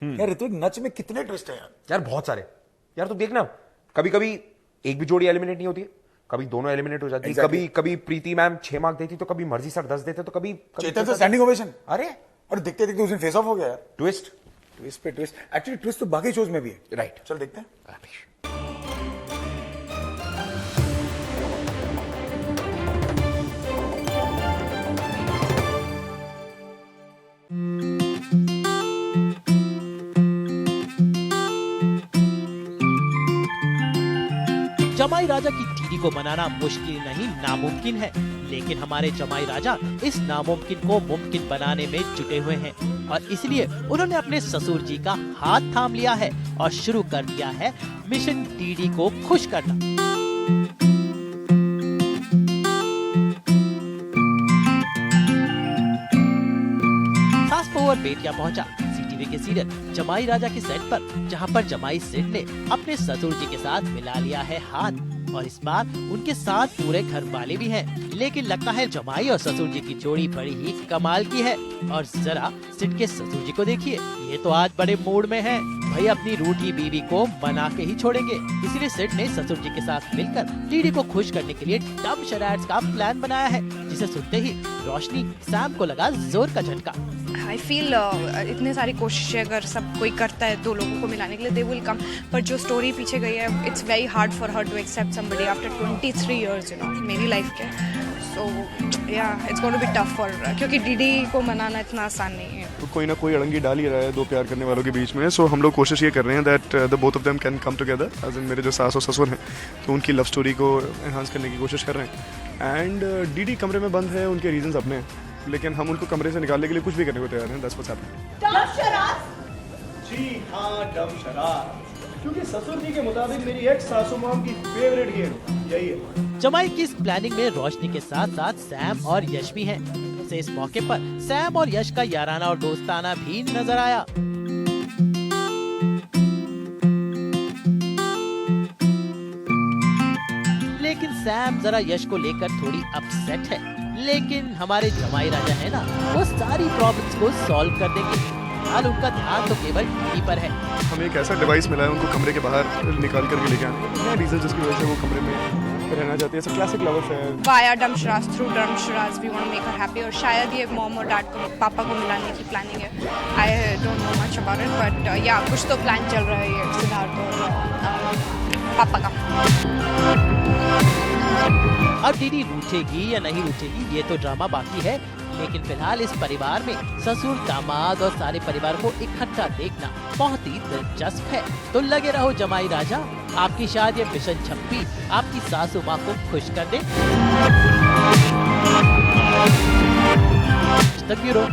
यार ऋत्विक नच में कितने ट्विस्ट है यार। यार बहुत सारे। यार तू देखना, कभी कभी एक भी जोड़ी एलिमिनेट नहीं होती है, कभी दोनों एलिमिनेट हो जाती है, Exactly. कभी प्रीति मैम 6 मार्क देती तो कभी मर्जी सर 10 देते तो कभी चेतन से स्टैंडिंग ओवेशन। अरे और देखते देखते उस दिन फेस ऑफ हो गया यार। ट्विस्ट। ट्विस्ट पे ट्विस्ट, एक्चुअली ट्विस्ट तो बाकी शोज में भी है। राइट। चल देखते हैं। जमाई राजा की दीदी को मनाना मुश्किल नहीं नामुमकिन है, लेकिन हमारे जमाई राजा इस नामुमकिन को मुमकिन बनाने में जुटे हुए हैं और इसलिए उन्होंने अपने ससुर जी का हाथ थाम लिया है और शुरू कर दिया है मिशन डीडी को खुश करना। फास्ट फॉरवर्ड बेटिया पहुंचा सीटीवी के सीरियल जमाई राजा के सेट पर, जहां पर जमाई सेठ ने अपने ससुर जी के साथ मिला लिया है हाथ और इस बार उनके साथ पूरे घर वाले भी हैं। लेकिन लगता है जमाई और ससुर जी की जोड़ी बड़ी ही कमाल की है। और जरा सिट के ससुर जी को देखिए, ये तो आज बड़े मूड में हैं। भाई अपनी रूठी बीवी को मना के ही छोड़ेंगे, इसलिए सिट ने ससुर जी के साथ मिलकर डीडी को खुश करने के लिए डम शराड्स का प्लान बनाया है, जिसे सुनते ही रोशनी सैम को लगा जोर का झटका। आई फील इतने सारी कोशिशें अगर सब कोई करता है दो लोगों को मिलाने के लिए दे विल कम, पर जो स्टोरी पीछे गई है it's very hard for her to accept somebody after 23 years, you know, मेरी लाइफ के। So ya it's going to be tough for, क्योंकि डीडी को मनाना इतना आसान नहीं है। तो कोई ना कोई अड़ंगी डाल ही रहा है दो प्यार करने वालों के बीच में। सो हम लोग कोशिश ये कर रहे हैं that the both of them can come together, as in मेरे जो सास और ससुर हैं तो उनकी लव स्टोरी को एनहांस करने की कोशिश कर रहे हैं। एंड डीडी कमरे में बंद है, उनके रीजंस अपने हैं, लेकिन हम उनको कमरे से निकालने के लिए कुछ भी करने को तैयार हैं। 10% जी हाँ, डम शराब, क्योंकि ससुर जी के मुताबिक मेरी एक्स सासू माम की फेवरेट गेम यही है। जमाई की इस प्लानिंग में रोशनी के साथ साथ सैम और यश भी हैं। से इस मौके पर सैम और यश का याराना और दोस्ताना भी नजर आया। लेकिन सैम जरा यश को लेकर थोड़ी अपसेट है, लेकिन हमारे जमाई राजा है ना, वो सारी प्रॉब्लम्स को सॉल्व कर देंगे। हाल उनका ध्यान तो केवल डीडी पर है। हमें एक ऐसा डिवाइस मिला है उनको कमरे के बाहर निकाल करके लेके आने, रीजन जिसकी वजह से वो कमरे में रहना चाहती है। सब क्लासिक लव अफेयर वाया डम charades, through dumb charades we want to make her happy, और शायद ये मॉम और डैड को, पापा को मिलाने की प्लानिंग है। I don't know much about it, but या कुछ तो प्लान चल रहा है ये सिद्धार्थ और पापा का। अब डीडी रूठेगी या नहीं रूठेगी ये तो ड्रामा बाकी है, लेकिन फिलहाल इस परिवार में ससुर, दामाद और सारे परिवार को इकट्ठा देखना बहुत ही दिलचस्प है। तो लगे रहो जमाई राजा, आपकी शादी मिशन छप्पी आपकी सासू माँ को खुश कर दे। ब्यूरो।